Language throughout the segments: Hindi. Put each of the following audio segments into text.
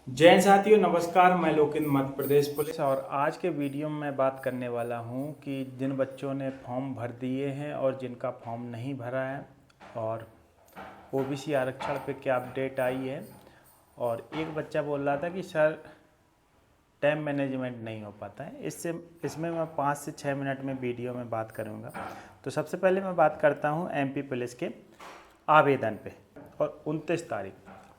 जय साथियों, नमस्कार। मैं लोकेंद्र, मध्य प्रदेश पुलिस। और आज के वीडियो में मैं बात करने वाला हूं कि जिन बच्चों ने फॉर्म भर दिए हैं और जिनका फॉर्म नहीं भरा है और ओबीसी आरक्षण पे क्या अपडेट आई है। और एक बच्चा बोल रहा था कि सर टाइम मैनेजमेंट नहीं हो पाता है। इसमें मैं 5 से 6 मिनट में वीडियो में बात करूंगा। तो सबसे पहले मैं बात करता हूं एमपी पुलिस के आवेदन पे। और 29 तारीख,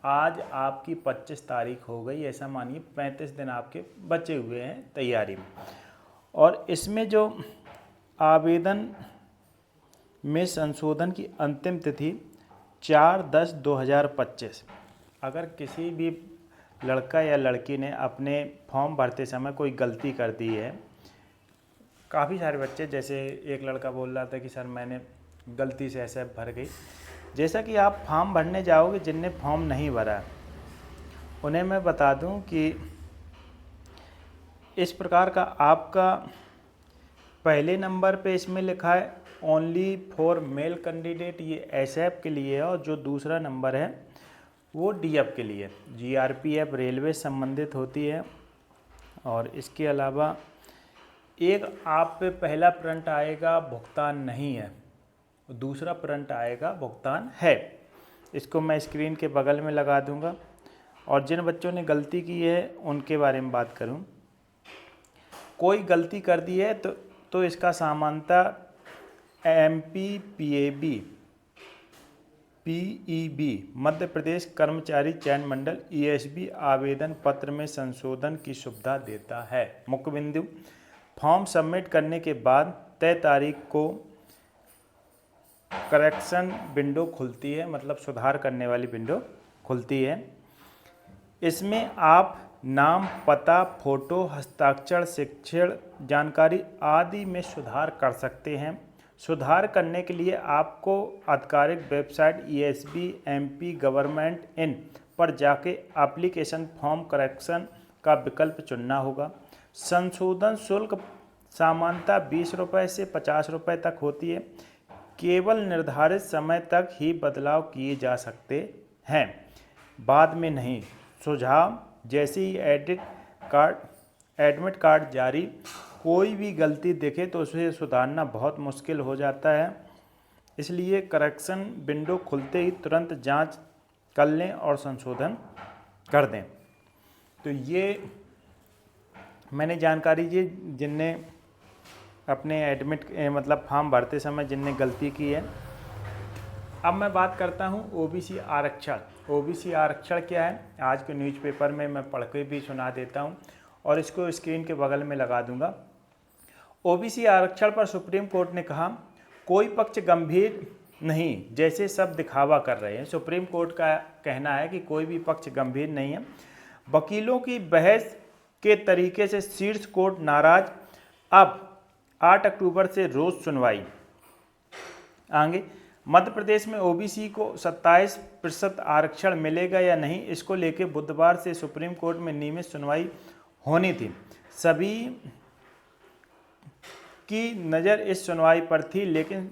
आज आपकी 25 तारीख हो गई, ऐसा मानिए 35 दिन आपके बचे हुए हैं तैयारी में। और इसमें जो आवेदन में संशोधन की अंतिम तिथि 4/10/2025। अगर किसी भी लड़का या लड़की ने अपने फॉर्म भरते समय कोई गलती कर दी है, काफ़ी सारे बच्चे, जैसे एक लड़का बोल रहा था कि सर मैंने गलती से ऐसे भर गई। जैसा कि आप फॉर्म भरने जाओगे, जिनने फॉर्म नहीं भरा उन्हें मैं बता दूं कि इस प्रकार का आपका पहले नंबर पे इसमें लिखा है ओनली फॉर मेल कैंडिडेट, ये एसएफ के लिए है। और जो दूसरा नंबर है वो डीएफ के लिए, जीआरपीएफ रेलवे संबंधित होती है। और इसके अलावा एक आप पे पहला प्रिंट आएगा भुगतान नहीं है, दूसरा प्रिंट आएगा भुगतान है। इसको मैं स्क्रीन के बगल में लगा दूंगा। और जिन बच्चों ने गलती की है उनके बारे में बात करूं, कोई गलती कर दी है तो इसका सामान्यता MPPAB PEB मध्य प्रदेश कर्मचारी चयन मंडल ESB आवेदन पत्र में संशोधन की सुविधा देता है। मुख्य बिंदु, फॉर्म सबमिट करने के बाद तय तारीख को करेक्शन विंडो खुलती है, मतलब सुधार करने वाली विंडो खुलती है। इसमें आप नाम, पता, फोटो, हस्ताक्षर, शिक्षण जानकारी आदि में सुधार कर सकते हैं। सुधार करने के लिए आपको आधिकारिक website ESB MP government in पर जाके एप्लीकेशन फॉर्म करेक्शन का विकल्प चुनना होगा। संशोधन शुल्क सामान्यतः 20 रुपये से 50 रुपये तक होती है। केवल निर्धारित समय तक ही बदलाव किए जा सकते हैं, बाद में नहीं। सुझाव, जैसे ही एडमिट कार्ड जारी कोई भी गलती दिखे तो उसे सुधारना बहुत मुश्किल हो जाता है। इसलिए करेक्शन विंडो खुलते ही तुरंत जांच कर लें और संशोधन कर दें। तो ये मैंने जानकारी दी जिनने अपने मतलब फॉर्म भरते समय जिनने गलती की है। अब मैं बात करता हूँ ओबीसी आरक्षण। ओबीसी आरक्षण क्या है, आज के न्यूज़पेपर में मैं पढ़ के भी सुना देता हूँ और इसको स्क्रीन के बगल में लगा दूंगा। ओबीसी आरक्षण पर सुप्रीम कोर्ट ने कहा, कोई पक्ष गंभीर नहीं जैसे सब दिखावा कर रहे हैं। सुप्रीम कोर्ट का कहना है कि कोई भी पक्ष गंभीर नहीं है। वकीलों की बहस के तरीके से शीर्ष कोर्ट नाराज। अब 8 अक्टूबर से रोज सुनवाई। आगे, मध्य प्रदेश में ओबीसी को 27% आरक्षण मिलेगा या नहीं, इसको लेकर बुधवार से सुप्रीम कोर्ट में नियमित सुनवाई होनी थी। सभी की नज़र इस सुनवाई पर थी, लेकिन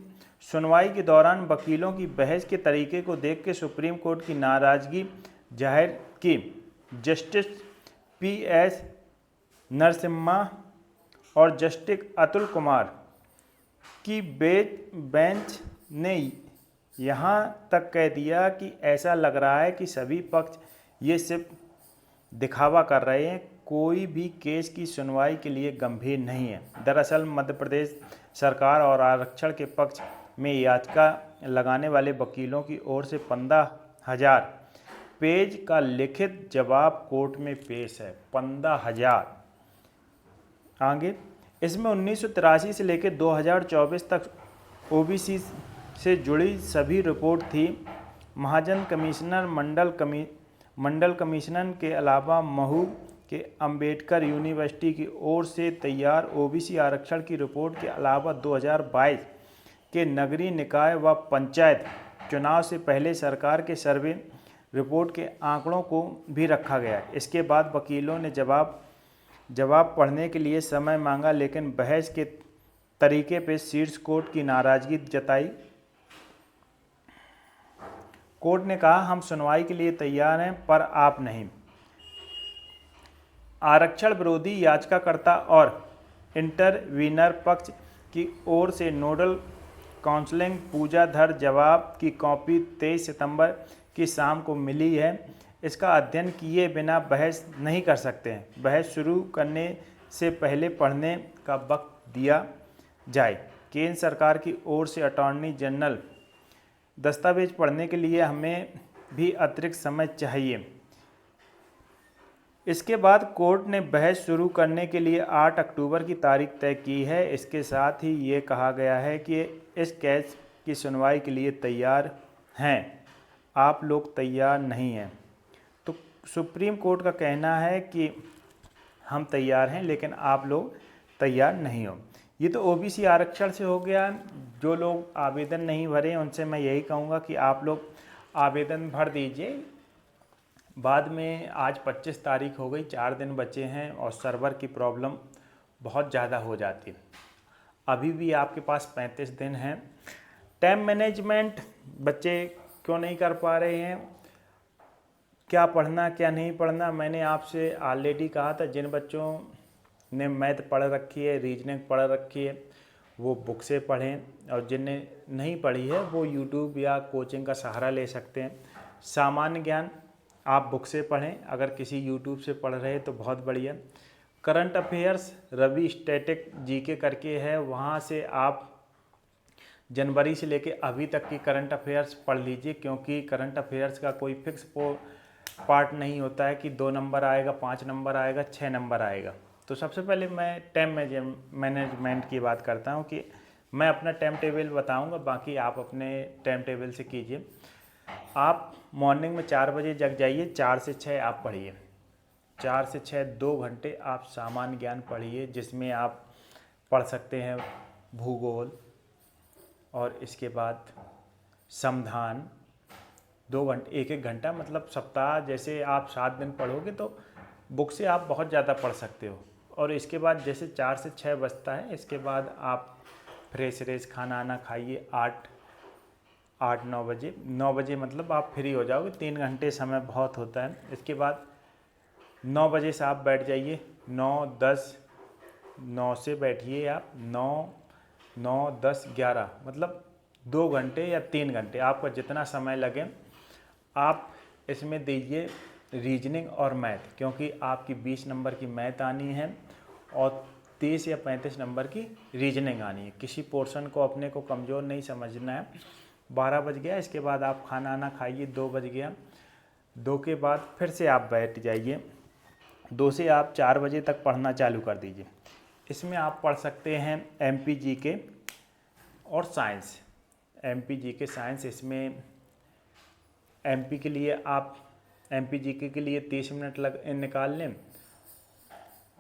सुनवाई के दौरान वकीलों की बहस के तरीके को देख के सुप्रीम कोर्ट की नाराजगी जाहिर की। जस्टिस PS नरसिम्हा और जस्टिस अतुल कुमार की बेंच ने यहाँ तक कह दिया कि ऐसा लग रहा है कि सभी पक्ष ये सिर्फ दिखावा कर रहे हैं, कोई भी केस की सुनवाई के लिए गंभीर नहीं है। दरअसल मध्य प्रदेश सरकार और आरक्षण के पक्ष में याचिका लगाने वाले वकीलों की ओर से 15,000 पेज का लिखित जवाब कोर्ट में पेश है। 15,000। आगे, इसमें 1983 से लेकर 2024 तक ओबीसी से जुड़ी सभी रिपोर्ट थी। महाजन कमिश्नर मंडल कमिश्नर के अलावा महू के अंबेडकर यूनिवर्सिटी की ओर से तैयार ओबीसी आरक्षण की रिपोर्ट के अलावा 2022 के नगरीय निकाय व पंचायत चुनाव से पहले सरकार के सर्वे रिपोर्ट के आंकड़ों को भी रखा गया। इसके बाद वकीलों ने जवाब पढ़ने के लिए समय मांगा, लेकिन बहस के तरीके पर शीर्ष कोर्ट की नाराजगी जताई। कोर्ट ने कहा, हम सुनवाई के लिए तैयार हैं पर आप नहीं। आरक्षण विरोधी याचिकाकर्ता और इंटरवीनर पक्ष की ओर से नोडल काउंसलिंग पूजा धर जवाब की कॉपी 23 सितंबर की शाम को मिली है। इसका अध्ययन किए बिना बहस नहीं कर सकते हैं। बहस शुरू करने से पहले पढ़ने का वक्त दिया जाए। केंद्र सरकार की ओर से अटॉर्नी जनरल दस्तावेज पढ़ने के लिए हमें भी अतिरिक्त समय चाहिए। इसके बाद कोर्ट ने बहस शुरू करने के लिए 8 अक्टूबर की तारीख तय की है। इसके साथ ही ये कहा गया है कि इस केस की सुनवाई के लिए तैयार हैं। आप लोग तैयार नहीं हैं। तो सुप्रीम कोर्ट का कहना है कि हम तैयार हैं लेकिन आप लोग तैयार नहीं हो। ये तो ओबीसी आरक्षण से हो गया। जो लोग आवेदन नहीं भरे उनसे मैं यही कहूँगा कि आप लोग आवेदन भर दीजिए। बाद में आज 25 तारीख हो गई, 4 दिन बचे हैं और सर्वर की प्रॉब्लम बहुत ज़्यादा हो जाती है। अभी भी आपके पास 35 दिन हैं। टाइम मैनेजमेंट बच्चे क्यों नहीं कर पा रहे हैं, क्या पढ़ना क्या नहीं पढ़ना, मैंने आपसे ऑलरेडी कहा था। जिन बच्चों ने मैथ पढ़ रखी है, रीजनिंग पढ़ रखी है, वो बुक से पढ़ें और जिनने नहीं पढ़ी है वो यूट्यूब या कोचिंग का सहारा ले सकते हैं। सामान्य ज्ञान आप बुक से पढ़ें, अगर किसी यूट्यूब से पढ़ रहे हैं तो बहुत बढ़िया। करंट अफेयर्स रवि स्टैटिक जीके करके है, वहाँ से आप जनवरी से लेके अभी तक की करंट अफेयर्स पढ़ लीजिए, क्योंकि करंट अफेयर्स का कोई फिक्स पार्ट नहीं होता है कि 2 नंबर आएगा, 5 नंबर आएगा, 6 नंबर आएगा। तो सबसे पहले मैं टाइम मैनेजमेंट की बात करता हूँ कि मैं अपना टाइम टेबल बताऊँगा, बाकी आप अपने टाइम टेबल से कीजिए। आप मॉर्निंग में 4 बजे जग जाइए, 4 से 6 आप पढ़िए। 4 से 6 2 घंटे आप सामान्य ज्ञान पढ़िए, जिसमें आप पढ़ सकते हैं भूगोल और इसके बाद संविधान। 2 घंटे, 1-1 घंटा, मतलब सप्ताह जैसे आप 7 दिन पढ़ोगे तो बुक से आप बहुत ज़्यादा पढ़ सकते हो। और इसके बाद जैसे 4 से 6 बजता है, इसके बाद आप फ्रेश व्रेश खाना आना खाइए। 8-9 बजे, 9 बजे मतलब आप फ्री हो जाओगे। 3 घंटे समय बहुत होता है। इसके बाद 9 बजे से आप बैठ जाइए। 9 से बैठिए आप। 9, 10, 11 मतलब 2 घंटे या 3 घंटे, आपका जितना समय लगे आप इसमें दीजिए रीजनिंग और मैथ, क्योंकि आपकी 20 नंबर की मैथ आनी है और 30 या 35 नंबर की रीजनिंग आनी है। किसी पोर्शन को अपने को कमज़ोर नहीं समझना है। 12 बज गया, इसके बाद आप खाना आना खाइए। 2 बज गया, 2 के बाद फिर से आप बैठ जाइए। 2 से आप 4 बजे तक पढ़ना चालू कर दीजिए। इसमें आप पढ़ सकते हैं एमपी जीके और साइंस। एमपी जीके साइंस, इसमें एमपी के लिए आप एमपी जीके के लिए 30 मिनट निकाल लें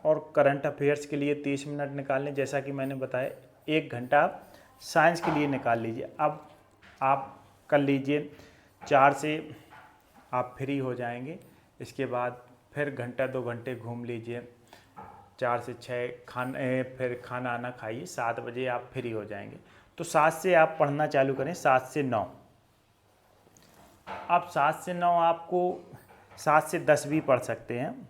और करंट अफेयर्स के लिए 30 मिनट निकाल लें। जैसा कि मैंने बताया, 1 घंटा आप साइंस के लिए निकाल लीजिए। अब आप कर लीजिए 4 से आप फ्री हो जाएंगे। इसके बाद फिर घंटा 2 घंटे घूम लीजिए। 4 से 6 फिर खाना आना खाइए। 7 बजे आप फ्री हो जाएंगे। तो 7 से आप पढ़ना चालू करें। 7 से 9, आप 7 से 9 आपको 7 से 10 भी पढ़ सकते हैं।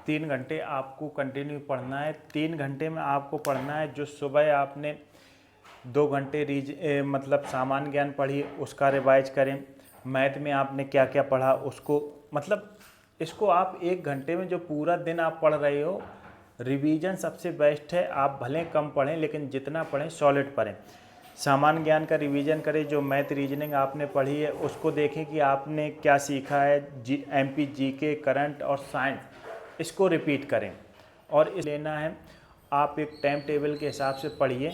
3 घंटे आपको कंटिन्यू पढ़ना है। 3 घंटे में आपको पढ़ना है जो सुबह आपने 2 घंटे मतलब सामान्य ज्ञान पढ़ी, उसका रिवाइज करें। मैथ में आपने क्या क्या पढ़ा उसको, मतलब इसको आप 1 घंटे में जो पूरा दिन आप पढ़ रहे हो, रिवीजन सबसे बेस्ट है। आप भले कम पढ़ें लेकिन जितना पढ़ें सॉलिड पढ़ें। सामान्य ज्ञान का रिवीजन करें। जो मैथ रीजनिंग आपने पढ़ी है उसको देखें कि आपने क्या सीखा है। एमपी जीके, करंट और साइंस, इसको रिपीट करें और लेना है। आप एक टाइम टेबल के हिसाब से पढ़िए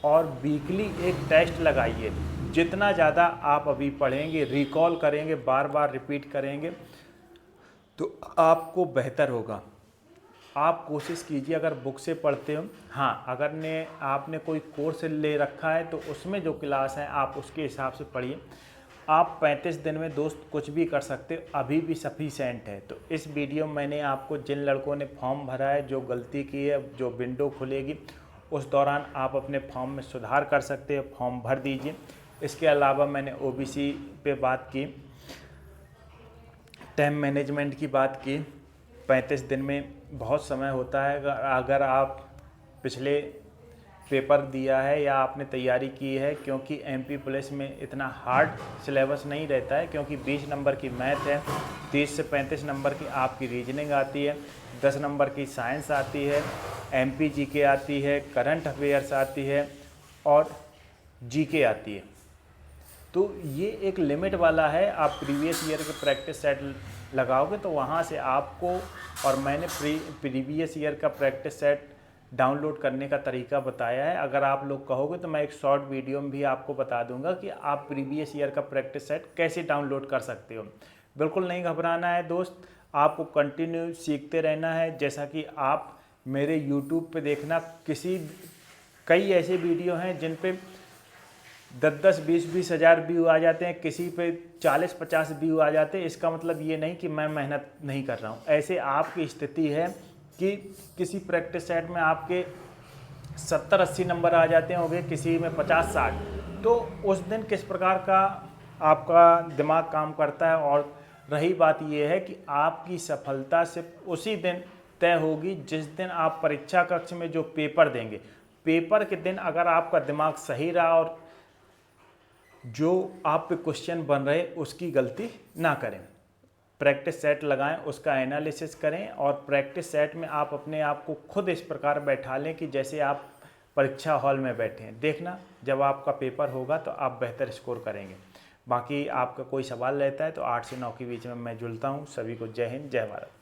और वीकली एक टेस्ट लगाइए। जितना ज़्यादा आप अभी पढ़ेंगे, रिकॉल करेंगे, बार बार रिपीट करेंगे तो आपको बेहतर होगा। आप कोशिश कीजिए, अगर बुक से पढ़ते हो, हाँ, अगर आपने कोई कोर्स ले रखा है तो उसमें जो क्लास है आप उसके हिसाब से पढ़िए। आप 35 दिन में दोस्त कुछ भी कर सकते हो, अभी भी सफिशेंट है। तो इस वीडियो में मैंने आपको जिन लड़कों ने फॉर्म भरा है, जो गलती की है, जो विंडो खुलेगी उस दौरान आप अपने फॉर्म में सुधार कर सकते हो, फॉर्म भर दीजिए। इसके अलावा मैंने ओबीसी पे बात की, टाइम मैनेजमेंट की बात की, 35 दिन में बहुत समय होता है। अगर आप पिछले पेपर दिया है या आपने तैयारी की है, क्योंकि एमपी पुलिस में इतना हार्ड सिलेबस नहीं रहता है, क्योंकि 20 नंबर की मैथ है, 30 से 35 नंबर की आपकी रीजनिंग आती है, 10 नंबर की साइंस आती है, एमपी जीके आती है, करंट अफेयर्स आती है और जीके आती है। तो ये एक लिमिट वाला है। आप प्रीवियस ईयर के प्रैक्टिस सेट लगाओगे तो वहाँ से आपको, और मैंने प्रीवियस ईयर का प्रैक्टिस सेट डाउनलोड करने का तरीका बताया है। अगर आप लोग कहोगे तो मैं एक शॉर्ट वीडियो में भी आपको बता दूंगा कि आप प्रीवियस ईयर का प्रैक्टिस सेट कैसे डाउनलोड कर सकते हो। बिल्कुल नहीं घबराना है दोस्त, आपको कंटिन्यू सीखते रहना है। जैसा कि आप मेरे यूट्यूब पे देखना, कई ऐसे वीडियो हैं जिन पे 10-10, 20-20 हज़ार व्यू आ जाते हैं, किसी पे 40-50 व्यू आ जाते हैं। इसका मतलब ये नहीं कि मैं मेहनत नहीं कर रहा हूँ। ऐसे आपकी स्थिति है कि किसी प्रैक्टिस सेट में आपके 70-80 नंबर आ जाते होंगे, किसी में 50-60। तो उस दिन किस प्रकार का आपका दिमाग काम करता है। और रही बात ये है कि आपकी सफलता सिर्फ उसी दिन तय होगी जिस दिन आप परीक्षा कक्ष में जो पेपर देंगे, पेपर के दिन अगर आपका दिमाग सही रहा और जो आप पे क्वेश्चन बन रहे उसकी गलती ना करें। प्रैक्टिस सेट लगाएं, उसका एनालिसिस करें और प्रैक्टिस सेट में आप अपने आप को खुद इस प्रकार बैठा लें कि जैसे आप परीक्षा हॉल में बैठे हैं। देखना जब आपका पेपर होगा तो आप बेहतर स्कोर करेंगे। बाकी आपका कोई सवाल रहता है तो 8 से 9 के बीच में मैं जुड़ता हूँ। सभी को जय हिंद, जय भारत।